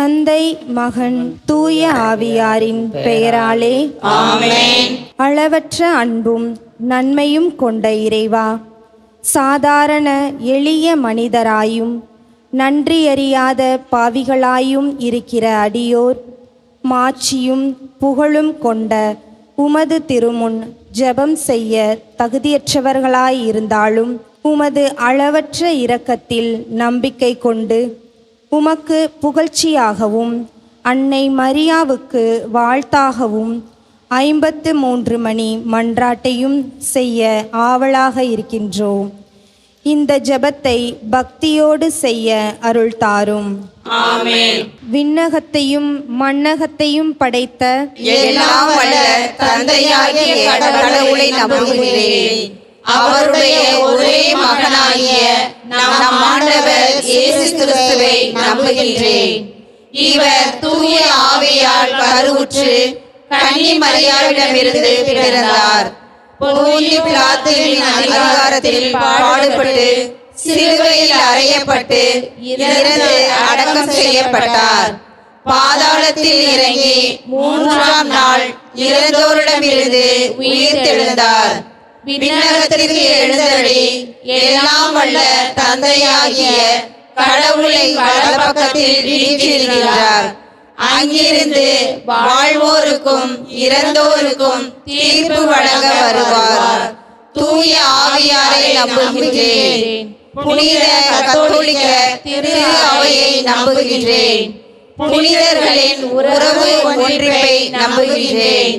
தந்தை, மகன், தூய ஆவியாரின் பெயராலே ஆமென். அளவற்ற அன்பும் நன்மையும் கொண்ட இறைவா, சாதாரண எளிய மனிதராயும் நன்றியறியாத பாவிகளாயும் இருக்கிற அடியோர் மாட்சியும் புகழும் கொண்ட உமது திருமுன் ஜெபம் செய்ய தகுதியற்றவர்களாயிருந்தாலும் உமது அளவற்ற இரக்கத்தில் நம்பிக்கை கொண்டு உமக்கு புகழ்ச்சியாகவும் அன்னை மரியாவுக்கு வாழ்த்தாகவும் 53 மணி மன்றாட்டையும் செய்ய ஆவலாக இருக்கின்றோம். இந்த ஜெபத்தை பக்தியோடு செய்ய அருள் தாரும். ஆமென். விண்ணகத்தையும் மண்ணகத்தையும் படைத்த எல்லாம் வல்ல தந்தையாகிய கடவுளை நம்புகிறேன். அவருடைய ஒரே மகனாகிய நம் ஆண்டவர் இயேசு கிறிஸ்துவை நம்புகின்றேன். இவர் தூய ஆவியால் கருவுற்று கன்னி மரியாவிடமிருந்து பிறந்தார். போந்திய பிலாத்துவின் அதிகாரத்தில் பாடுபட்டு சிலுவையில் அறையப்பட்டு இறந்து அடக்கம் செய்யப்பட்டார். பாதாளத்தில் இறங்கி 3ஆம் நாள் இறந்தோரிடமிருந்து உயிர் தெழுந்தார். விண்ணகத்திற்கு எழுந்தருளி எல்லாம் வல்ல தந்தையாகிய கடவுளை வலப்பக்கத்தில் வீற்றிருக்கிறார். அங்கிருந்து வாழ்வோருக்கும் இறந்தோருக்கும் தீர்ப்பு வழங்க வருவார். தூய ஆவியாரை நம்புகின்றேன். புனித கத்தோலிக்க திரு அவையை நம்புகின்றேன். புனிதர்களின் உறவு ஒன்றிப்பை நம்புகின்றேன்.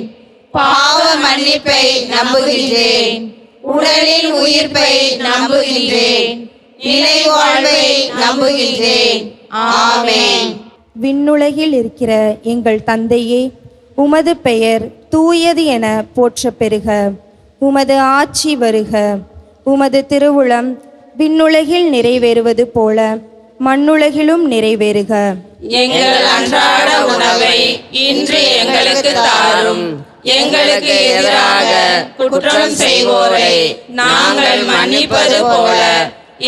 பாவ மன்னிப்பை நம்புகின்றேன். உடலின் உயிர்ப்பை நம்புகின்றேன். நிலை வாழ்வை நம்புகின்றேன். ஆமென். விண்ணுலகில் இருக்கிற எங்கள் தந்தையே, உமது பெயர் தூயது என போற்ற பெறுக. உமது ஆட்சி வருக. உமது திருவுளம் விண்ணுலகில் நிறைவேறுவது போல மண்ணுலகிலும் நிறைவேறுக. எங்கள் அன்றாட உணவை இன்று எங்களுக்கு தாரும். எங்களுக்கு எதிராக குற்றம் செய்வோரை நாங்கள் மன்னிப்பது போல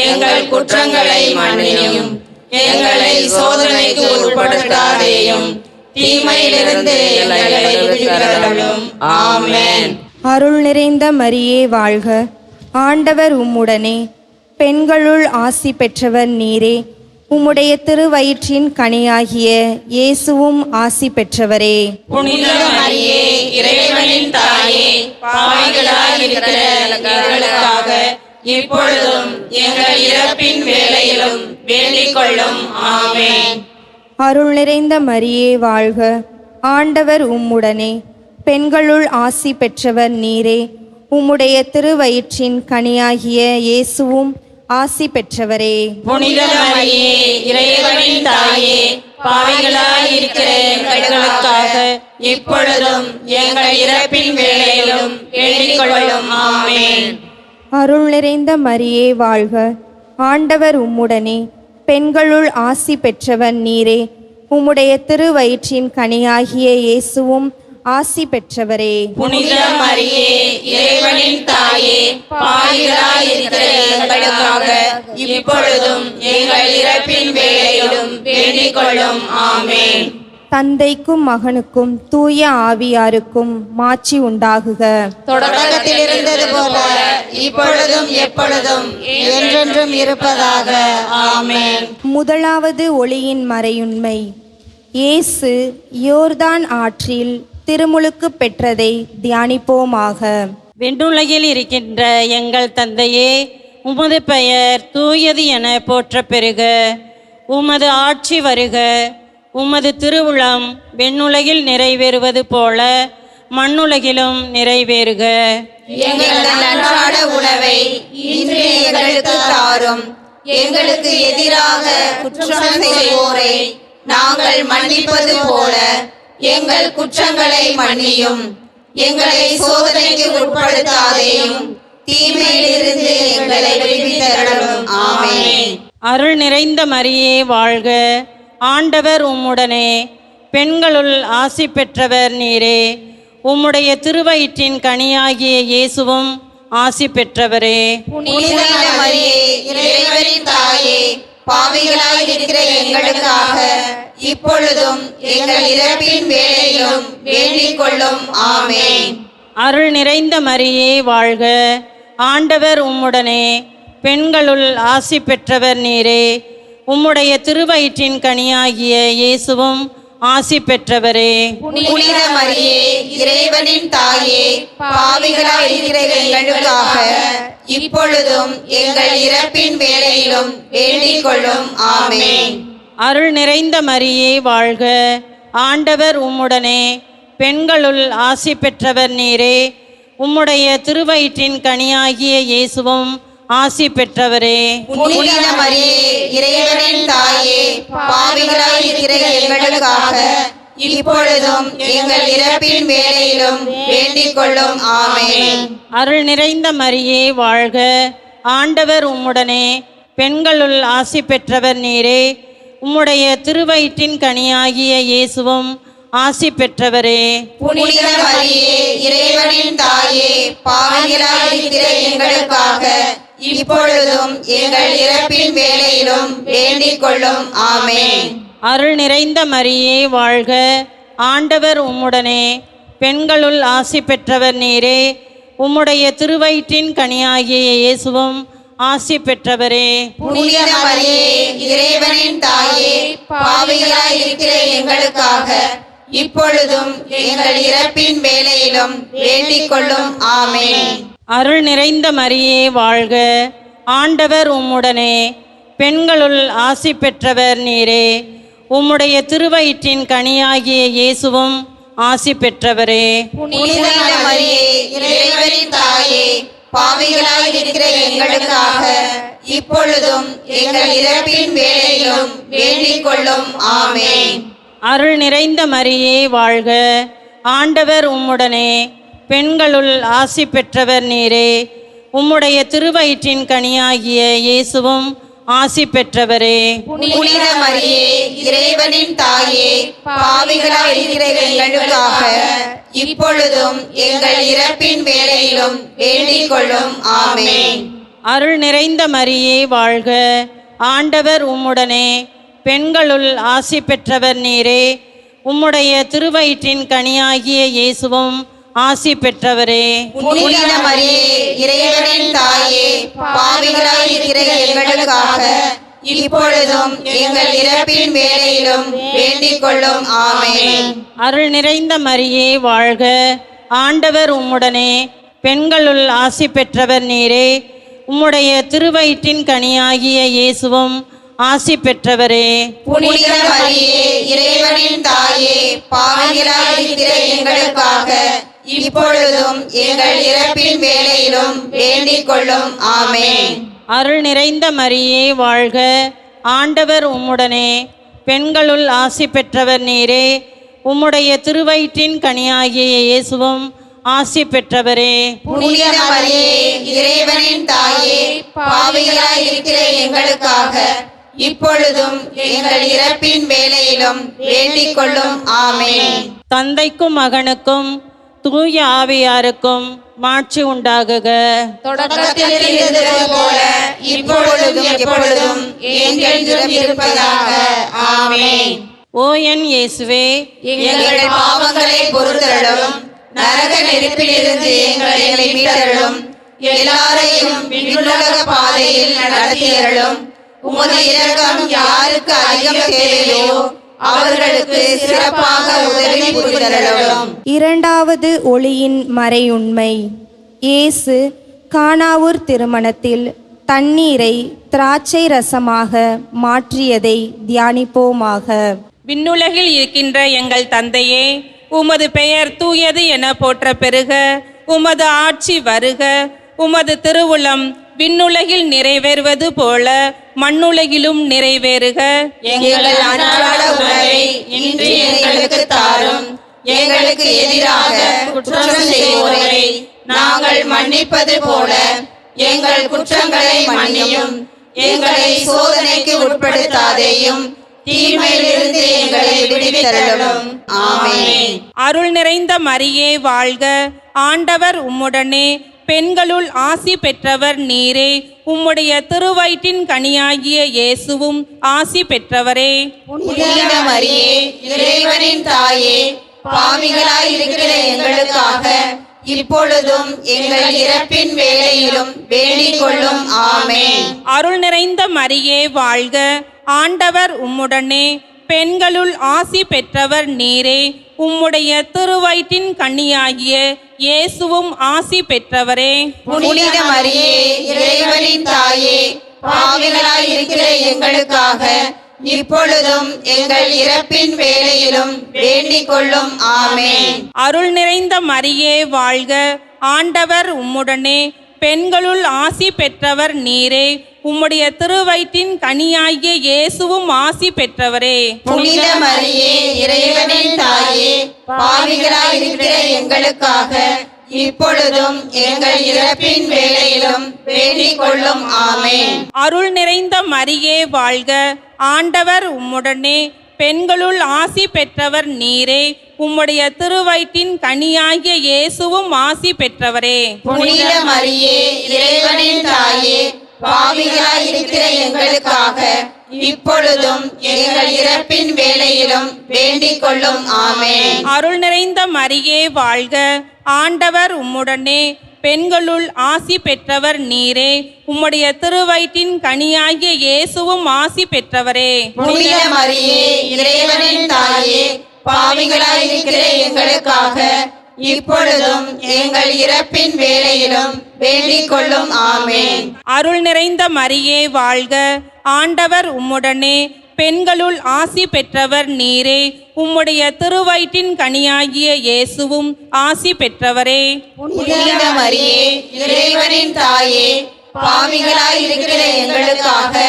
எங்கள் குற்றங்களை மன்னியும். எங்களை சோதனைக்கு உட்படுத்தாதேயும், தீமையிலிருந்து எங்களை விடுவித்தருளும். ஆமென். அருள் நிறைந்த மரியே வாழ்க. ஆண்டவர் உம்முடனே, பெண்களுள் ஆசி பெற்றவர் நீரே. உம்முடைய திருவயிற்றின் கனியாகிய இயேசுவும் ஆசி பெற்றவரே. புனித மரியே, இறைவனின் தாயே, பாவிகளாயிருக்கிற எங்களுக்காக இப்பொழுதும் எங்கள் இறப்பின் வேளையிலும் வேண்டிக் கொள்ளும். ஆமென். அருள் நிறைந்த மரியே வாழ்க. ஆண்டவர் உம்முடனே, பெண்களுள் ஆசி பெற்றவர் நீரே. உம்முடைய திருவயிற்றின் கனியாகிய இயேசுவும் ஆசி பெற்றவரே. புனித மரியே, இறைவனின் தாயே, பாவிகளாயிருக்கிற எங்களுக்காக இப்பொழுதும் எங்கள் இறப்பின் வேளையிலும் வேண்டிக் கொள்ளும். ஆமென். அருள் நிறைந்த மரியே வாழ்க. ஆண்டவர் உம்முடனே, பெண்களுள் ஆசி பெற்றவர் நீரே. உம்முடைய திருவயிற்றின் கனியாகிய இயேசுவும் ஆசி பெற்றவரே. புனித மரியே, இறைவனின் தாயே, பாவிகளாயிருக்கிற எங்களுக்காக இப்பொழுதும் எங்கள் இறப்பின் வேளையிலும் வேண்டிக் கொள்ளும். ஆமென். தந்தைக்கும் மகனுக்கும் தூய ஆவியாருக்கும் மாட்சி உண்டாகுக. தொடக்கத்தில் இருந்தது போல இப்பொழுதும் எப்பொழுதும் என்றென்றும் இருப்பதாக. ஆமென். முதலாவது ஒளியின் மறையுண்மை. இயேசு யோர்தான் ஆற்றில் திருமுழுக்கு பெற்றதை தியானிப்போமாக. விண்ணுலகில் இருக்கின்ற எங்கள் தந்தையே, உமது பெயர் தூயது என போற்ற பெறுக. உமது ஆட்சி வருக. உமது திருவுளம் விண்ணுலகில் நிறைவேறுவது போல மண்ணுலகிலும் நிறைவேறுக. எங்கள் அன்றாட உணவை இன்று எங்களுக்கு தாரும். எங்களுக்கு எதிராக குற்றம் செய்வோரை நாங்கள் மன்னிப்பது போல எங்கள் குற்றங்களை மன்னியும். எங்களை சோதனைக்கு உட்படுத்தாதேயும், தீமையிலிருந்து எங்களை விடுவித்தருளும். ஆமென். அருள் நிறைந்த மரியே வாழ்க. ஆண்டவர் உம்முடனே, பெண்களுள் ஆசி பெற்றவர் நீரே. உம்முடைய திருவயிற்றின் கனியாகிய இயேசுவும் ஆசி பெற்றவரே. புனித மரியே, இறைவனின் தாயே, பாவிகளாய் இருக்கிற எங்களுக்காக இப்பொழுதும் எங்கள் இறப்பின் வேளையிலும் வேண்டிக் கொள்ளும். ஆமென். அருள் நிறைந்த மரியே வாழ்க, ஆண்டவர் உம்முடனே, பெண்களுள் ஆசி பெற்றவர் நீரே. உம்முடைய திருவயிற்றின் கனியாகிய இயேசுவும் ஆசி பெற்றவரே. புனித மரியே, இறைவனின் தாயே, பாவிகளாய் இருக்கிற எங்களுக்காக இப்பொழுதும் எங்கள் இறப்பின் வேளையிலும் வேண்டிக் கொள்ளும். ஆமென். அருள் நிறைந்த மரியே வாழ்க, ஆண்டவர் உம்முடனே, பெண்களுள் ஆசி பெற்றவர் நீரே. உம்முடைய திருவயிற்றின் கனியாகிய இயேசுவும் ஆசி பெற்றவரே. புனித மரியே, இறைவனின் தாயே, பாவிகளாய் இருக்கிற எங்களுக்காக இப்பொழுதும் எங்கள் இறப்பின் வேளையிலும் வேண்டிக் கொள்ளும். ஆமென். அருள் நிறைந்த மரியே வாழ்க, ஆண்டவர் உம்முடனே, பெண்களுள் ஆசி பெற்றவர் நீரே. உம்முடைய திருவயிற்றின் கனியாகிய இயேசுவும் ஆசி பெற்றவரே. புனித மரியே, இறைவனின் தாயே, பாவிகளாய் இருக்கிற எங்களுக்காக இப்பொழுதும் எங்கள் இறப்பின் வேளையிலும் வேண்டிக் கொள்ளும். ஆமென். அருள் நிறைந்த மரியே வாழ்க, ஆண்டவர் உம்முடனே, பெண்களுள் ஆசி பெற்றவர் நீரே. உம்முடைய திருவயிற்றின் கனியாகிய இயேசுவும் ஆசி பெற்றவரே. புனித மரியே, இறைவனின் தாயே, பாவிகளாய் இருக்கிற எங்களுக்காக இப்பொழுதும் எங்கள் இறப்பின் வேளையிலும் வேண்டிக் கொள்ளும். ஆமென். அருள் நிறைந்த மரியே வாழ்க, ஆண்டவர் உம்முடனே, பெண்களுள் ஆசி பெற்றவர் நீரே. உம்முடைய திருவயிற்றின் கனியாகிய இயேசுவும் ஆசி பெற்றவரே. புனித மரியே, இறைவனின் தாயே, பாவிகளாய் இருக்கிற எங்களுக்காக இப்பொழுதும் எங்கள் இறப்பின் வேளையிலும் வேண்டிக் கொள்ளும். ஆமென். அருள் நிறைந்த மரியே வாழ்க, ஆண்டவர் உம்முடனே, பெண்களுள் ஆசி பெற்றவர் நீரே. உம்முடைய திருவயிற்றின் கனியாகிய இயேசுவும் ஆசி பெற்றவரே. புனித மரியே, இறைவனின் தாயே, பாவிகளாய் இருக்கிற எங்களுக்காக இப்பொழுதும் எங்கள் இறப்பின் வேளையிலும் வேண்டிக் கொள்ளும். ஆமென். அருள் நிறைந்த மரியே வாழ்க, ஆண்டவர் உம்முடனே, பெண்களுள் ஆசி பெற்றவர் நீரே. உம்முடைய திருவயிற்றின் கனியாகிய இயேசுவும் ஆசி பெற்றவரே. புனித மரியே, இறைவனின் தாயே, பாவிகளாய் இருக்கிற எங்களுக்காக இப்பொழுதும் எங்கள் இறப்பின் வேளையிலும் வேண்டிக் கொள்ளும். ஆமென். அருள் நிறைந்த மரியே வாழ்க, ஆண்டவர் உம்முடனே, பெண்களுள் ஆசி பெற்றவர் நீரே. உம்முடைய திருவயிற்றின் கனியாகிய இயேசுவும் ஆசி பெற்றவரே. புனித மரியே, இறைவனின் தாயே, பாவிகளாய் இருக்கிற எங்களுக்காக இப்பொழுதும் எங்கள் இறப்பின் வேளையிலும் வேண்டிக் கொள்ளும். ஆமென். அருள் நிறைந்த மரியே வாழ்க, ஆண்டவர் உம்முடனே, பெண்களுள் ஆசி பெற்றவர் நீரே. உம்முடைய திருவயிற்றின் கனியாகிய இயேசுவும் ஆசி பெற்றவரே. புனித மரியே, இறைவனின் தாயே, பாவிகளாய் இருக்கிற எங்களுக்காக இப்பொழுதும் எங்கள் இறப்பின் வேளையிலும் வேண்டிக் கொள்ளும். ஆமென். தந்தைக்கும் மகனுக்கும் தூய ஆவியாருக்கும் மாட்சி உண்டாகுக. தொடக்கத்தில் இருந்தது போல இப்பொழுதும் எப்பொழுதும் என்றென்றும் இருப்பதாக. ஆமென். ஓ என் இயேசுவே, எங்கள் பாவங்களை பொறுத்தருளும், நரக நெருப்பிலிருந்து எங்களை மீட்டருளும், எல்லாரையும் விண்ணுலக பாதையில் நடத்தியருளும். உமது இரக்கம் யாருக்கு அதிகம் தேவையோ அவர்களுக்கு சிறப்பாக உதவி புரிதருளும். இரண்டாவது ஒளியின் மறையுண்மை. இயேசு கானாவூர் திருமணத்தில் தண்ணீரை திராட்சை ரசமாக மாற்றியதை தியானிப்போமாக. விண்ணுலகில் இருக்கின்ற எங்கள் தந்தையே, உமது பெயர் தூயது என போற்ற பெருக. உமது ஆட்சி வருக. உமது திருவுளம் விண்ணுலகில் நிறைவேறுவது போல மண்ணுலகிலும் நிறைவேறுக. எங்கள் அன்றாட உணவை இன்று எங்களுக்கு தாரும். எங்களுக்கு எதிராக குற்றம் செய்வோரை நாங்கள் மன்னிப்பது போல எங்கள் குற்றங்களை மன்னியும். எங்களை சோதனைக்கு உட்படுத்தாதேயும், தீமையிலிருந்து எங்களை விடுவித்தருளும். ஆமென். அருள் நிறைந்த மரியே வாழ்க, ஆண்டவர் உம்முடனே, பெண்களுள் ஆசி பெற்றவர் நீரே. உம்முடைய திருவயிற்றின் கனியாகிய இயேசுவும் ஆசி பெற்றவரே. புனித மரியே, இறைவனின் தாயே, பாவிகளாய் இருக்கிற எங்களுக்காக இப்பொழுதும் எங்கள் இறப்பின் வேளையிலும் வேண்டிக் கொள்ளும். ஆமென். அருள் நிறைந்த மரியே வாழ்க. ஆண்டவர் உம்முடனே. பெண்களுள் ஆசி பெற்றவர் நீரே. உம்முடைய திருவயிற்றின் கனியாகிய இயேசுவும் ஆசி பெற்றவரே. புனித மரியே, இறைவனின் தாயே, பாவிகளாய் இருக்கிற எங்களுக்காக இப்பொழுதும் எங்கள் இறப்பின் வேளையிலும் வேண்டிக் கொள்ளும். ஆமென். அருள் நிறைந்த மரியே வாழ்க. ஆண்டவர் உம்முடனே. பெண்களுள் ஆசி பெற்றவர் நீரே. உம்முடைய திருவயிற்றின் கனியாகிய இயேசுவும் ஆசி பெற்றவரே. புனித மரியே, இறைவனின் தாயே, பாவிகளாய் இருக்கிற எங்களுக்காக இப்பொழுதும் எங்கள் இறப்பின் வேளையிலும் வேண்டிக் கொள்ளும். ஆமென். அருள் நிறைந்த மரியே வாழ்க. ஆண்டவர் உம்முடனே. பெண்களுள் ஆசி பெற்றவர் நீரே. உம்முடைய திருவயிற்றின் கனியாகிய இயேசுவும் ஆசி பெற்றவரே. புனித மரியே, இறைவனின் தாயே, பாவிகளாய் இருக்கிற எங்களுக்காக இப்பொழுதும் எங்கள் இறப்பின் வேளையிலும் வேண்டிக் கொள்ளும். ஆமென். அருள் நிறைந்த மரியே வாழ்க. ஆண்டவர் உம்முடனே. பெண்களுள் ஆசி பெற்றவர் நீரே. உம்முடைய திருவயிற்றின் கனியாகிய இயேசுவும் ஆசி பெற்றவரே. புனித மரியே, இறைவனின் தாயே, பாவிகளாய் இருக்கிற எங்களுக்காக இப்பொழுதும் எங்கள் இறப்பின் வேளையிலும் வேண்டிக் கொள்ளும். ஆமென். அருள் நிறைந்த மரியே வாழ்க. ஆண்டவர் உம்முடனே. பெண்களுள் ஆசி பெற்றவர் நீரே. உம்முடைய திருவயிற்றின் கனியாகிய இயேசுவும் ஆசி பெற்றவரே. புனித மரியே, இறைவனின் தாயே, பாவிகளாய் இருக்கிற எங்களுக்காக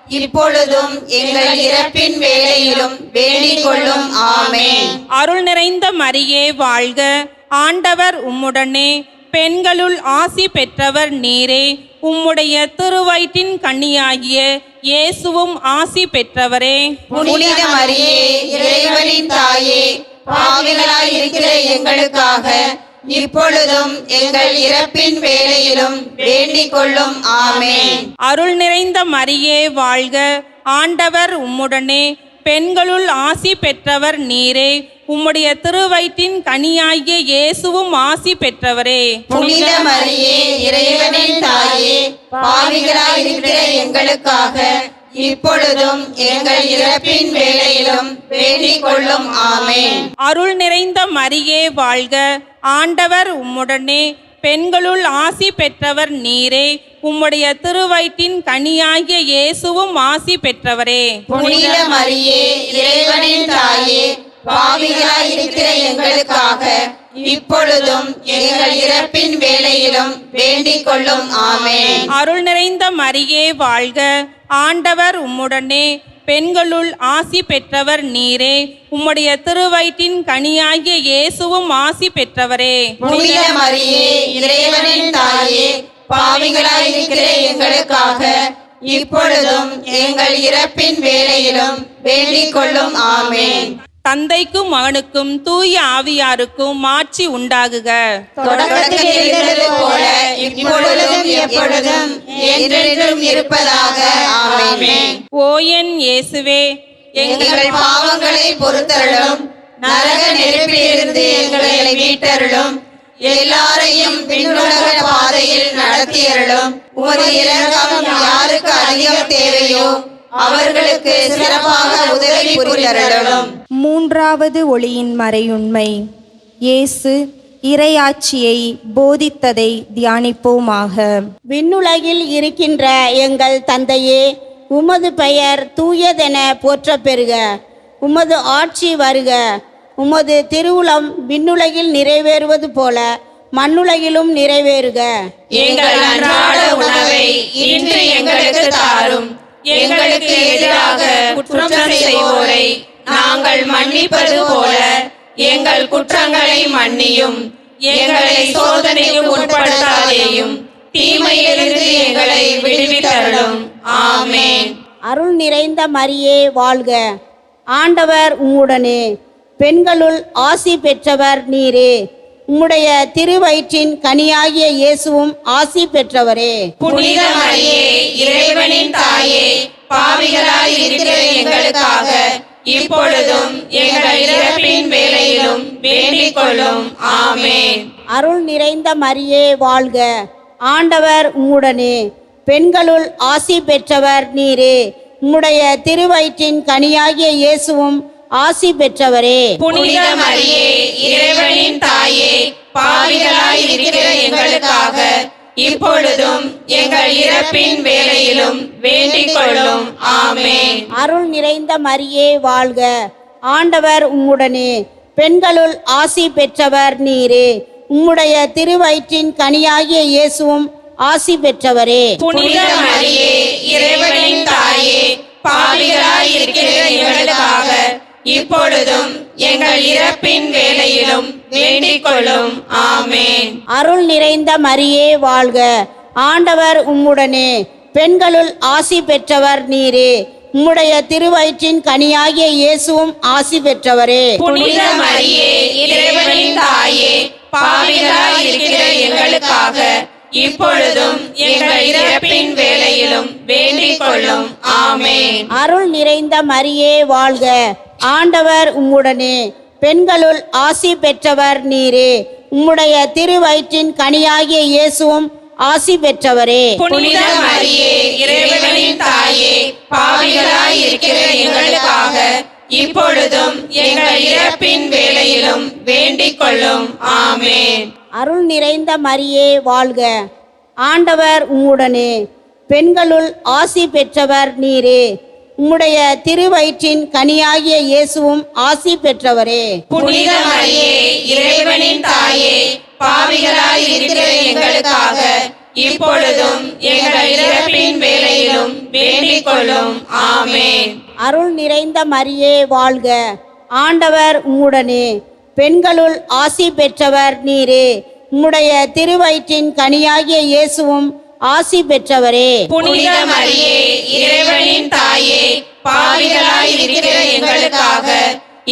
இப்பொழுதும் எங்கள் இறப்பின் வேளையிலும் வேண்டிக் கொள்ளும். ஆமென். அருள் நிறைந்த மரியே வாழ்க. ஆண்டவர் உம்முடனே. பெண்களுள் ஆசி பெற்றவர் நீரே. உம்முடைய திருவயிற்றின் கனியாகிய இயேசுவும் ஆசி பெற்றவரே. புனித மரியே, இறைவனின் தாயே, பாவிகளாய் இருக்கிற எங்களுக்காக இப்பொழுதும் எங்கள் இறப்பின் வேளையிலும் வேண்டிக் கொள்ளும். ஆமென். அருள் நிறைந்த மரியே வாழ்க. ஆண்டவர் உம்முடனே. பெண்களுள் ஆசி பெற்றவர் நீரே. உம்முடைய திருவயிற்றின் கனியாகிய இயேசுவும் ஆசி பெற்றவரே. புனித மரியே, இறைவனின் தாயே, பாவிகளாய் இருக்கிற எங்களுக்காக இப்பொழுதும் எங்கள் இறப்பின் வேளையிலும் வேண்டிக் கொள்ளும். ஆமென். அருள் நிறைந்த மரியே வாழ்க. ஆண்டவர் உம்முடனே. பெண்களுள் ஆசி பெற்றவர் நீரே. உம்முடைய திருவயிற்றின் கனியாகிய இயேசுவும் ஆசி பெற்றவரே. புனித மரியே, இறைவனின் தாயே, பாவிகளாய் இருக்கிற எங்களுக்காக இப்பொழுதும் எங்கள் இறப்பின் வேளையிலும் வேண்டிக் கொள்ளும். ஆமென். அருள் நிறைந்த மரியே வாழ்க. ஆண்டவர் உம்முடனே. பெண்களுள் ஆசி பெற்றவர் நீரே. உம்முடைய திருவயிற்றின் கனியாகிய இயேசுவும் ஆசி பெற்றவரே. புனித மரியே, இறைவனின் தாயே, பாவிகளாய் இருக்கிற எங்களுக்காக இப்பொழுதும் எங்கள் இறப்பின் வேளையிலும் வேண்டிக் கொள்ளும். ஆமென். தந்தைக்கும் மகனுக்கும் தூய ஆவியாருக்கும் மாட்சி உண்டாகுக. தொடக்கத்தில் இருந்தது போல இப்பொழுதும் எப்பொழுதும் என்றென்றும் இருப்பதாக. ஆமென். ஓ என் இயேசுவே, எங்கள் பாவங்களை பொறுத்தருளும், நரக நெருப்பிலிருந்து எங்களை மீட்டருளும், எல்லாரையும் விண்ணுலக பாதையில் நடத்தியருளும். உமது இரக்கம் யாருக்கு அதிகம் தேவையோ அவர்களுக்கு சிறப்பாக உதவி புரிந்தருளும். மூன்றாவது ஒளியின் மறையுண்மை. இயேசு இறையாட்சியை போதித்ததை தியானிப்போமாக. விண்ணுலகில் இருக்கின்ற எங்கள் தந்தையே, உமது பெயர் தூயதென போற்றப் பெறுக. உமது ஆட்சி வருக. உமது திருவுளம் விண்ணுலகில் நிறைவேறுவது போல மண்ணுலகிலும் நிறைவேறுக. எங்கள் அன்றாட உணவை இன்று எங்களுக்கு தாரும். எங்களுக்கு எதிராக குற்றம் செய்வோரை நாங்கள் மன்னிப்பது போல எங்கள் குற்றங்களை மன்னியும். எங்களை சோதனைக்கு உட்படுத்தாதேயும், தீமையிலிருந்து எங்களை விடுவித்தருளும். ஆமென். அருள் நிறைந்த மரியே வாழ்க. ஆண்டவர் உம்முடனே. பெண்களுள் ஆசி பெற்றவர் நீரே. உம்முடைய திருவயிற்றின் கனியாகிய இயேசுவும் ஆசி பெற்றவரே. புனித மரியே, இறைவனின் தாயே, பாவிகளாய் இருக்கிற எங்களுக்காக இப்பொழுதும் எங்கள் இறப்பின் வேளையிலும் வேண்டிக் கொள்ளும். ஆமென். அருள் நிறைந்த மரியே வாழ்க, ஆண்டவர் உம்முடனே, பெண்களுள் ஆசி பெற்றவர் நீரே. உம்முடைய திருவயிற்றின் கனியாகிய இயேசுவும் ஆசி பெற்றவரே. புனித மரியே, இறைவனின் தாயே, பாவிகளாய் இருக்கிற எங்களுக்காக இப்பொழுதும் எங்கள் இறப்பின் வேளையிலும் வேண்டிக் கொள்ளும். ஆமென். அருள் நிறைந்த மரியே வாழ்க, ஆண்டவர் உம்முடனே, பெண்களுள் ஆசி பெற்றவர் நீரே. உம்முடைய திருவயிற்றின் கனியாகிய இயேசுவும் ஆசி பெற்றவரே. புனித மரியே, இறைவனின் தாயே, பாவிகளாய் இருக்கிற எங்களுக்காக இப்பொழுதும் எங்கள் இறப்பின் வேளையிலும் வேண்டிக் கொள்ளும். ஆமென். அருள் நிறைந்த மரியே வாழ்க, ஆண்டவர் உம்முடனே, பெண்களுள் ஆசி பெற்றவர் நீரே. உம்முடைய திருவயிற்றின் கனியாகிய இயேசுவும் ஆசி பெற்றவரே. புனித மரியே, இறைவனின் தாயே, பாவிகளாய் இருக்கிற எங்களுக்காக இப்பொழுதும் எங்கள் இறப்பின் வேளையிலும் வேண்டிக் கொள்ளும். ஆமென். அருள் நிறைந்த மரியே வாழ்க, ஆண்டவர் உம்முடனே, பெண்களுள் ஆசி பெற்றவர் நீரே. உம்முடைய திருவயிற்றின் கனியாகிய இயேசுவும் ஆசி பெற்றவரே. புனித மரியே, இறைவனின் தாயே, பாவிகளாய் இருக்கிற எங்களுக்காக இப்பொழுதும் எங்கள் இறப்பின் வேளையிலும் வேண்டிக் கொள்ளும். ஆமென். அருள் நிறைந்த மரியே வாழ்க, ஆண்டவர் உம்முடனே, பெண்களுள் ஆசி பெற்றவர் நீரே. உம்முடைய திருவயிற்றின் கனியாகிய இயேசுவும் ஆசி பெற்றவரே. புனித மரியே, இறைவனின் தாயே, பாவிகளாய் இருக்கிற எங்களுக்காக இப்பொழுதும் எங்கள் இறப்பின் வேளையிலும் வேண்டிக் கொள்ளும். ஆமென். அருள் நிறைந்த மரியே வாழ்க, ஆண்டவர் உம்முடனே, பெண்களுள் ஆசி பெற்றவர் நீரே. உம்முடைய திருவயிற்றின் கனியாகிய இயேசுவும் ஆசி பெற்றவரே. புனித மரியே, இறைவனின் தாயே, பாவிகளாய் இருக்கிற எங்களுக்காக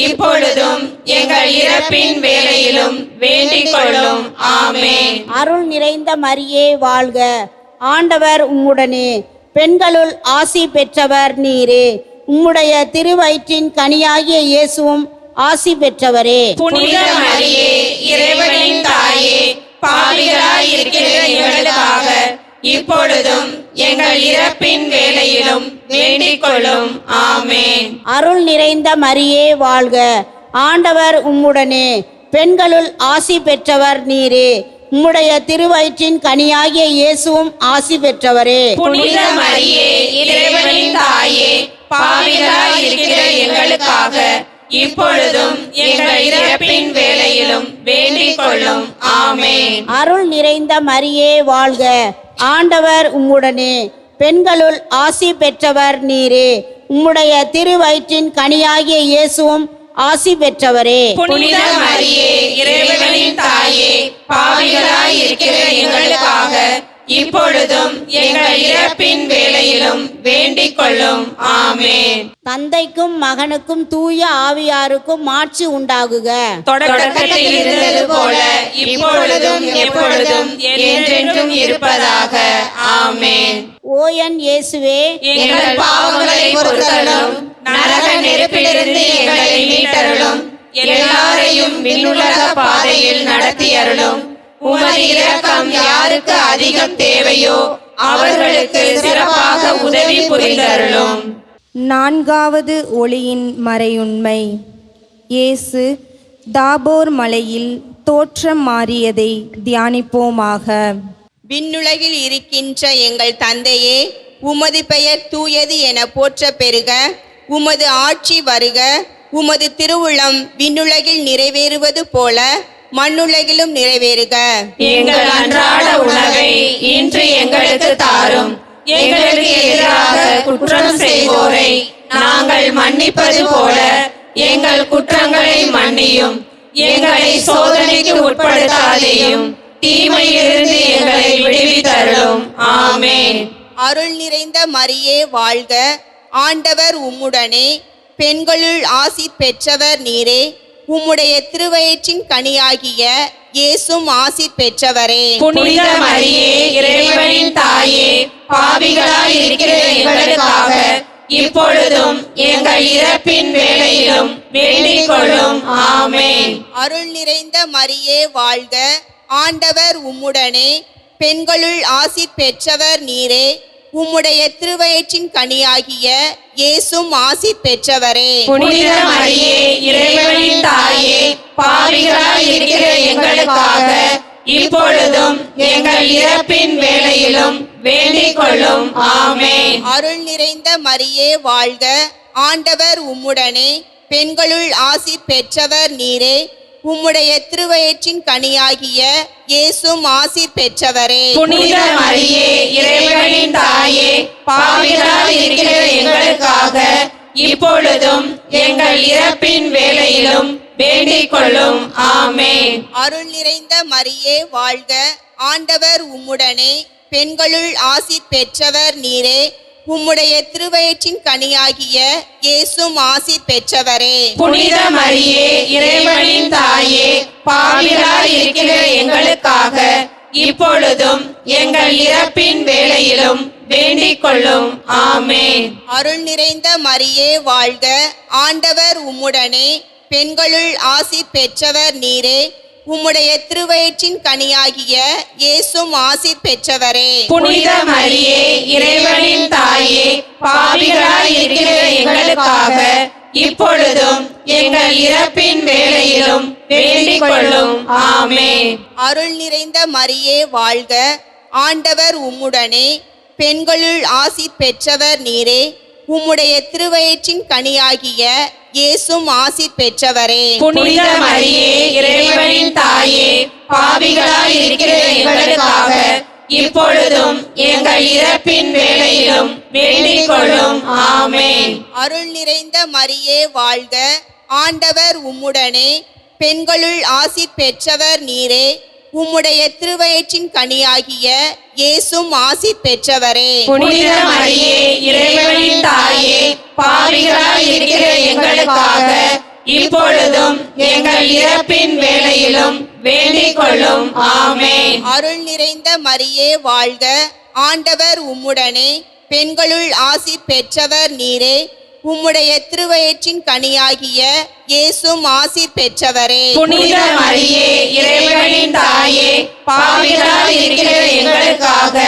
இப்பொழுதும் எங்கள் இறப்பின் வேளையிலும் வேண்டிக் கொள்ளும். ஆமென். அருள் நிறைந்த மரியே வாழ்க, ஆண்டவர் உம்முடனே, பெண்களுள் ஆசி பெற்றவர் நீரே. உம்முடைய திருவயிற்றின் கனியாகிய இயேசுவும் ஆசி பெற்றவரே. புனித மரியே, இறைவனின் தாயே, பாவிகளாய் இருக்கிற எங்களுக்காக இப்பொழுதும் எங்கள் இறப்பின் வேளையிலும் வேண்டிக் கொள்ளும். ஆமென். அருள் நிறைந்த மரியே வாழ்க, ஆண்டவர் உம்முடனே, பெண்களுள் ஆசி பெற்றவர் நீரே. உம்முடைய திருவயிற்றின் கனியாகிய இயேசுவும் ஆசி பெற்றவரே. புனித மரியே, இறைவனின் தாயே, பாவிகளாய் இருக்கிற எங்களுக்காக இப்பொழுதும் எங்கள் இறப்பின் வேளையிலும் வேண்டிக் கொள்ளும். ஆமென். அருள் நிறைந்த மரியே வாழ்க, ஆண்டவர் உம்முடனே, பெண்களுள் ஆசி பெற்றவர் நீரே. உம்முடைய திருவயிற்றின் கனியாகிய இயேசுவும் ஆசி பெற்றவரே. புனித மரியே, இறைவனின் தாயே, பாவிகளாய் இருக்கிற எங்களுக்காக இப்பொழுதும் எங்கள் இறப்பின் வேளையிலும் வேண்டிக் கொள்ளும். ஆமென். தந்தைக்கும் மகனுக்கும் தூய ஆவியாருக்கும் மாட்சி உண்டாகுக. தொடக்கத்தில் இருந்தது போல இப்பொழுதும் எப்பொழுதும் என்றென்றும் இருப்பதாக. ஆமென். ஓ என் இயேசுவே, எங்கள் பாவங்களை பொறுத்தருளும், நரக நெருப்பிலிருந்து எங்களை மீட்டருளும், எல்லாரையும் விண்ணுலக பாதையில் நடத்தி அருளும். உமது இரக்கம் யாருக்கு அதிகம் தேவையோ அவர்களுக்கு சிறப்பாக உதவி புரிந்தருளும். நான்காவது ஒளியின் மறையுண்மை. இயேசு தாபோர் மலையில் தோற்றம் மாறியதை தியானிப்போமாக. விண்ணுலகில் இருக்கின்ற எங்கள் தந்தையே, உமது பெயர் தூயது என போற்ற பெறுக. உமது ஆட்சி வருக. உமது திருவுளம் விண்ணுலகில் நிறைவேறுவது போல மண்ணுலகிலும் நிறைவேறுக. எங்கள் அன்றாட உணவை இன்று எங்களுக்கு தாரும். எங்களுக்கு எதிராக குற்றம் செய்வோரை நாங்கள் மன்னிப்பது போல எங்கள் குற்றங்களை மன்னியும். எங்களை சோதனைக்கு உட்படுத்தாதேயும், தீமையிலிருந்து எங்களை விடுவித்தருளும். ஆமென். அருள் நிறைந்த மரியே வாழ்க, ஆண்டவர் உம்முடனே, பெண்களுள் ஆசி பெற்றவர் நீரே. உம்முடைய திருவயிற்றின் கனியாகிய இயேசும் ஆசி பெற்றவரே. புனித மரியே, இறைவனின் தாயே, பாவிகளாய் இருக்கிற எங்களுக்காக இப்பொழுதும் எங்கள் இறப்பின் வேளையிலும் வேண்டிக் கொள்ளும். ஆமென். அருள் நிறைந்த மரியே வாழ்க, ஆண்டவர் உம்முடனே, பெண்களுள் ஆசி பெற்றவர் நீரே. உம்முடைய திருவயிற்றின் கனியாகிய இயேசும் ஆசி பெற்றவரே. புனித மரியே, இறைவனின் தாயே, பாவிகளாய் இருக்கிற எங்களுக்காக இப்பொழுதும் எங்கள் இறப்பின் வேளையிலும் வேண்டிக் கொள்ளும். ஆமென். அருள் நிறைந்த மரியே வாழ்க, ஆண்டவர் உம்முடனே, பெண்களுள் ஆசி பெற்றவர் நீரே. உம்முடைய திருவயிற்றின் கனியாகிய இயேசும் ஆசி பெற்றவரே. புனித மரியே, இறைவனின் தாயே, பாவிகளாய் இருக்கிற எங்களுக்காக இப்பொழுதும் எங்கள் இறப்பின் வேளையிலும் வேண்டிக் கொள்ளும். ஆமென். அருள் நிறைந்த மரியே வாழ்க, ஆண்டவர் உம்முடனே, பெண்களுள் ஆசி பெற்றவர் நீரே. உம்முடைய திருவயிற்றின் கனியாகிய இயேசும் ஆசி பெற்றவரே. புனித மரியே, இறைவனின் தாயே, பாவிகளாய் இருக்கிற எங்களுக்காக இப்பொழுதும் எங்கள் இறப்பின் வேளையிலும் வேண்டிக் கொள்ளும். ஆமென். அருள் நிறைந்த மரியே வாழ்க, ஆண்டவர் உம்முடனே, பெண்களுள் ஆசி பெற்றவர் நீரே. உம்முடைய திருவயிற்றின் கனியாகிய இயேசும் ஆசி பெற்றவரே. புனித மரியே, இறைவனின் தாயே, பாவிகளாய் இருக்கிற எங்களுக்காக இப்பொழுதும் எங்கள் இறப்பின் வேளையிலும் வேண்டிக் கொள்ளும். ஆமென். அருள் நிறைந்த மரியே வாழ்க, ஆண்டவர் உம்முடனே, பெண்களுள் ஆசி பெற்றவர் நீரே. உம்முடைய திருவயிற்றின் கனியாகிய இயேசும் ஆசி பெற்றவரே. புனித மரியே, இறைவனின் தாயே, பாவிகளாய் இருக்கிற எங்களுக்காக இப்பொழுதும் எங்கள் இறப்பின் வேளையிலும் வேண்டிக் கொள்ளும். ஆமென். அருள் நிறைந்த மரியே வாழ்க, ஆண்டவர் உம்முடனே, பெண்களுள் ஆசி பெற்றவர் நீரே. உம்முடைய திருவயிற்றின் கனியாகிய இயேசும் ஆசி பெற்றவரே. புனித மரியே, இறைவனின் தாயே, பாவிகளாய் இருக்கிற எங்களுக்காக இப்பொழுதும் எங்கள் இறப்பின் வேளையிலும் வேண்டிக் கொள்ளும். ஆமென். அருள் நிறைந்த மரியே வாழ்க, ஆண்டவர் உம்முடனே, பெண்களுள் ஆசி பெற்றவர் நீரே. உம்முடைய திருவயிற்றின் கனியாகிய இயேசும் ஆசி பெற்றவரே. புனித மரியே, இறைவனின் தாயே, பாவிகளாய் இருக்கிற எங்களுக்காக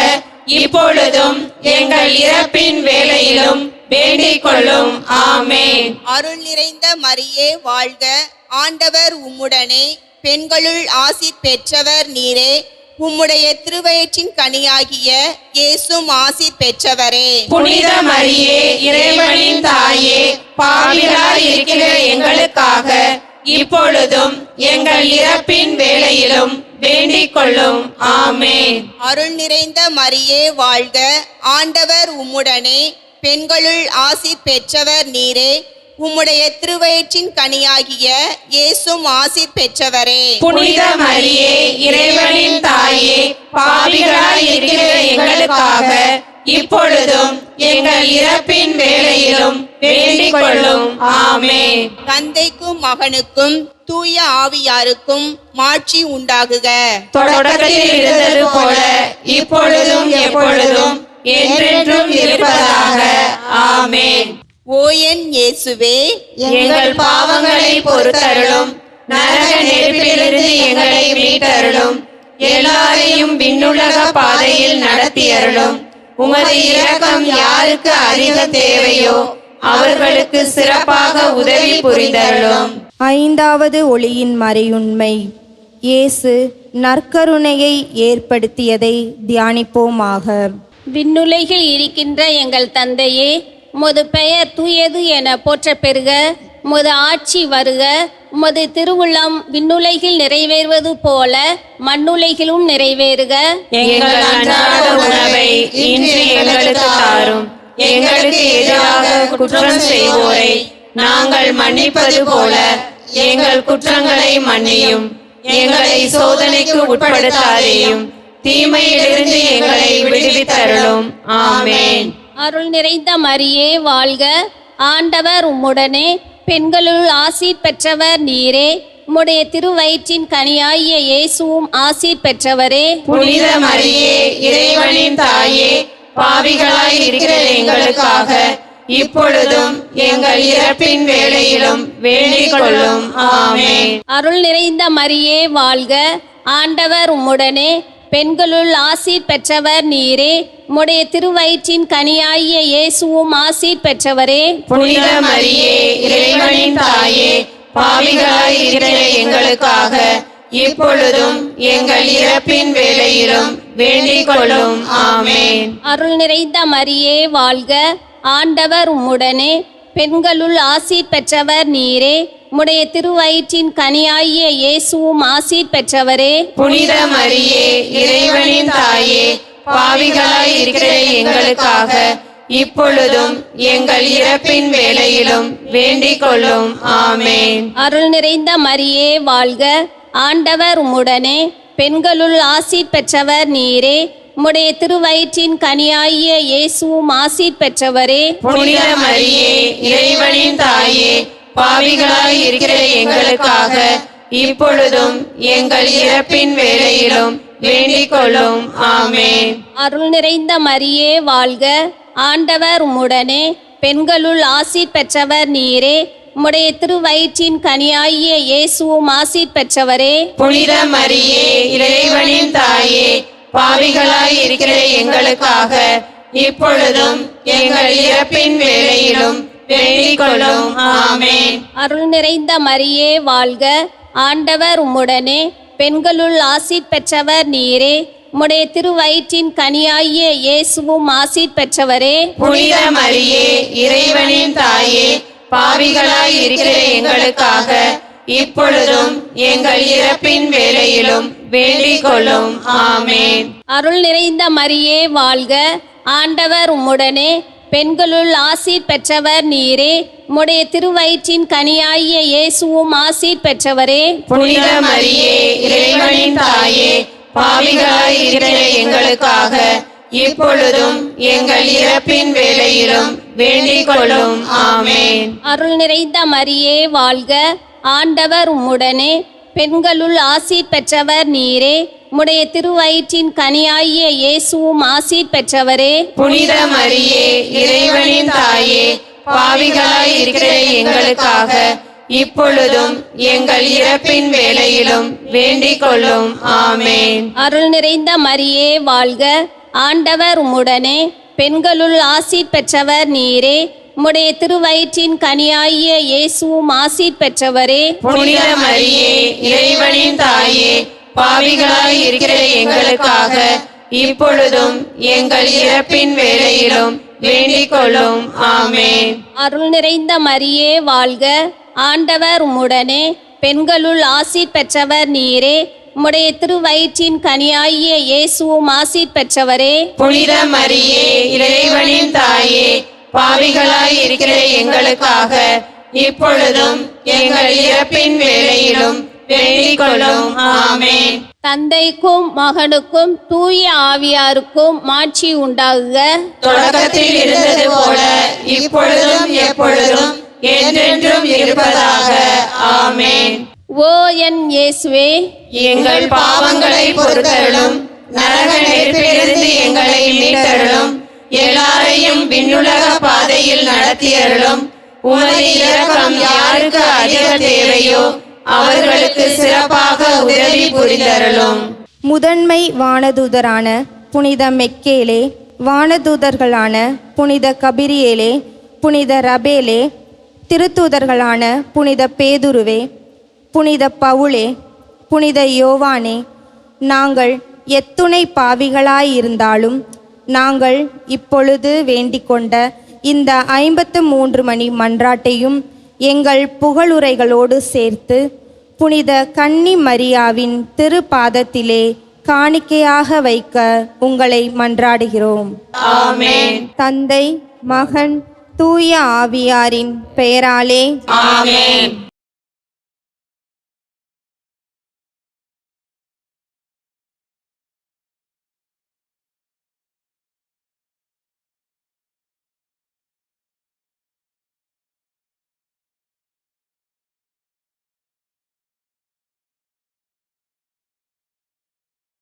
இப்பொழுதும் எங்கள் இறப்பின் வேளையிலும் வேண்டிக் கொள்ளும். ஆமென். அருள் நிறைந்த மரியே வாழ்க, ஆண்டவர் உம்முடனே, பெண்களுள் ஆசி பெற்றவர் நீரே. உம்முடைய திருவயிற்றின் கனியாகிய இயேசும் ஆசி பெற்றவரே. புனித மரியே, இறைவனின் தாயே, பாவிகளாய் இருக்கிற எங்களுக்காக இப்பொழுதும் எங்கள் இறப்பின் வேளையிலும் வேண்டிக் கொள்ளும். ஆமென். அருள் நிறைந்த மரியே வாழ்க, ஆண்டவர் உம்முடனே, பெண்களுள் ஆசி பெற்றவர் நீரே. உம்முடைய திருவயிற்றின் கனியாகிய இயேசும் ஆசி பெற்றவரே. புனித மரியே, இறைவனின் தாயே, பாவிகளாய் இருக்கிற எங்களுக்காக இப்பொழுதும் எங்கள் இறப்பின் வேளையிலும் வேண்டிக் கொள்ளும். ஆமென். தந்தைக்கும் மகனுக்கும் தூய ஆவியாருக்கும் மாட்சி உண்டாகுக. தொடக்கத்தில் இருந்தது போல இப்பொழுதும் எப்பொழுதும் என்றென்றும் இருப்பதாக. ஆமென். ஓ என் இயேசுவே, எங்கள் பாவங்களை பொறுத்தருளும், நரக நெருப்பிலிருந்து எங்களை மீட்டருளும், எல்லாரையும் விண்ணுலக பாதையில் நடத்தியருளும். உமது இரக்கம் யாருக்கு அதிக தேவையோ அவர்களுக்கு சிறப்பாக உதவி புரிந்தருளும். ஐந்தாவது ஒளியின் மறையுண்மை. இயேசு நற்கருணையை ஏற்படுத்தியதை தியானிப்போமாக. விண்ணுலகில் இருக்கின்ற எங்கள் தந்தையே, உமது பெயர் தூயது என போற்ற பெறுக. உமது ஆட்சி வருக. உமது திருவுள்ளம் விண்ணுலகில் நிறைவேறுவது போல மண்ணுலகிலும் நிறைவேறுக. எங்கள் அன்றாட உணவை இன்று எங்களுக்கு தாரும். எங்களுக்கு எதிராக குற்றம் செய்வோரை நாங்கள் மன்னிப்பது போல எங்கள் குற்றங்களை மன்னியும். எங்களை சோதனைக்கு உட்படுத்தாதேயும், தீமையிலிருந்து எங்களை விடுவித்தருளும். ஆமென். அருள் நிறைந்த மரியே வாழ்க, ஆண்டவர் உம்முடனே, பெண்களுள் ஆசீர் பெற்றவர் நீரே. உம்முடைய திருவயிற்றின் கனியாகிய இயேசுவும் ஆசீர் பெற்றவரே. புனித மரியே, இறைவனின் தாயே, பாவிகளாய் இருக்கிற எங்களுக்காக இப்பொழுதும் எங்கள் இறப்பின் வேளையிலும் வேண்டிக் கொள்ளும். ஆமென். அருள் நிறைந்த மரியே வாழ்க. ஆண்டவர் உம்முடனே. பெண்களுள் ஆசீர் பெற்றவர் நீரே. உம்முடைய திருவயிற்றின் கனியாகிய இயேசுவும் ஆசீர் பெற்றவரே. புனித மரியே, இறைவனின் தாயே, பாவிகளாய் இருக்கிற எங்களுக்காக இப்பொழுதும் எங்கள் இறப்பின் வேளையிலும் வேண்டிக் கொள்ளும். ஆமென். அருள் நிறைந்த மரியே வாழ்க. ஆண்டவர் உம்முடனே. பெண்களுள் ஆசீர் பெற்றவர் நீரே. உம்முடைய திருவயிற்றின் கனியாகிய இயேசுவும் ஆசீர் பெற்றவரே. புனித மரியே, இறைவனின் தாயே, பாவிகளாய் இருக்கிற எங்களுக்காக இப்பொழுதும் எங்கள் இறப்பின் வேளையிலும் வேண்டிக் கொள்ளும். ஆமென். அருள் நிறைந்த மரியே வாழ்க. ஆண்டவர் உம்முடனே. பெண்களுள் ஆசீர் பெற்றவர் நீரே. உம்முடைய திருவயிற்றின் கனியாகிய இயேசுவும் ஆசீர் பெற்றவரே. புனித மரியே, இறைவனின் தாயே, பாவிகளாய் இருக்கிற எங்களுக்காக இப்பொழுதும் எங்கள் இறப்பின் வேளையிலும் வேண்டிக் கொள்ளும். ஆமென். அருள் நிறைந்த மரியே வாழ்க. ஆண்டவர் உம்முடனே. பெண்களுள் ஆசீர் பெற்றவர் நீரே. உம்முடைய திருவயிற்றின் கனியாகிய இயேசுவும் ஆசீர் பெற்றவரே. புனித மரியே, இறைவனின் தாயே, பாவிகளாய் இருக்கிற எங்களுக்காக இப்பொழுதும் எங்கள் இறப்பின் வேளையிலும் வேண்டிக் கொள்ளும். ஆமென். அருள் நிறைந்த மரியே வாழ்க. ஆண்டவர் உம்முடனே. பெண்களுள் ஆசீர் பெற்றவர் நீரே. உம்முடைய திருவயிற்றின் கனியாகிய இயேசுவும் ஆசீர் பெற்றவரே. புனித மரியே, இறைவனின் தாயே, பாவிகளாய் இருக்கிற எங்களுக்காக இப்பொழுதும் எங்கள் இறப்பின் வேளையிலும் வேண்டிக் கொள்ளும். ஆமென். அருள் நிறைந்த மரியே வாழ்க. ஆண்டவர் உம்முடனே. பெண்களுள் ஆசீர் பெற்றவர் நீரே. உம்முடைய திருவயிற்றின் கனியாகிய இயேசுவும் ஆசீர் பெற்றவரே. புனித மரியே, இறைவனின் தாயே, பாவிகளாய் இருக்கிற எங்களுக்காக இப்பொழுதும் எங்கள் இறப்பின் வேளையிலும் வேண்டிக் கொள்ளும். ஆமென். அருள் நிறைந்த மரியே வாழ்க. ஆண்டவர் உம்முடனே. பெண்களுள் ஆசீர் பெற்றவர் நீரே. உம்முடைய திருவயிற்றின் கனியாகிய இயேசுவும் ஆசீர் பெற்றவரே. புனித மரியே, இறைவனின் தாயே, பாவிகளாய் இருக்கிற எங்களுக்காக இப்பொழுதும் எங்கள் இறப்பின் வேளையிலும் வேண்டிக் கொள்ளும். ஆமென். அருள் நிறைந்த மரியே வாழ்க. ஆண்டவர் உம்முடனே. பெண்களுள் ஆசீர் பெற்றவர் நீரே. உம்முடைய திருவயிற்றின் கனியாகிய இயேசுவும் ஆசீர் பெற்றவரே. புனித மரியே, இறைவனின் தாயே, பாவிகளாய் இருக்கிற எங்களுக்காக இப்பொழுதும் எங்கள் இறப்பின் வேளையிலும் வேண்டிக் கொள்ளும். ஆமென். அருள் நிறைந்த மரியே வாழ்க. ஆண்டவர் உம்முடனே. பெண்களுள் ஆசீர் பெற்றவர் நீரே. உம்முடைய திருவயிற்றின் கனியாகிய இயேசுவும் ஆசீர் பெற்றவரே. புனித மரியே, இறைவனின் தாயே, பாவிகளாய் இருக்கிற எங்களுக்காக இப்பொழுதும் எங்கள் இறப்பின் வேளையிலும் வேண்டிக் கொள்ளும். ஆமென். தந்தைக்கும் மகனுக்கும் தூய ஆவியாருக்கும் மாட்சி உண்டாகுக. தொடக்கத்தில் இருந்தது போல இப்பொழுதும் எப்பொழுதும் என்றென்றும் இருப்பதாக. ஆமென். ஓ என் இயேசுவே, எங்கள் பாவங்களை பொறுத்தருளும், நரக நெருப்பிலிருந்து எங்களை மீட்டருளும், எல்லாரையும் விண்ணுலக பாதையில் நடத்தியருளும். உமது இரக்கம் யாருக்கு அதிக தேவையோ அவர்களுக்கு சிறப்பாக உதவி புரிந்தருளும். முதன்மை வானதூதரான புனித மெக்கேலே, வானதூதர்களான புனித கபிரியேலே, புனித ரபேலே, திருத்தூதர்களான புனித பேதுருவே, புனித பவுலே, புனித யோவானே, நாங்கள் எத்துணை பாவிகளாயிருந்தாலும் நாங்கள் இப்பொழுது வேண்டிக்கொண்ட இந்த 53 மணி மன்றாட்டையும் எங்கள் புகழுரைகளோடு சேர்த்து புனித கன்னி மரியாவின் திருப்பாதத்திலே காணிக்கையாக வைக்க உங்களை மன்றாடுகிறோம். ஆமென். தந்தை, மகன், தூய ஆவியாரின் பெயராலே ஆமென்.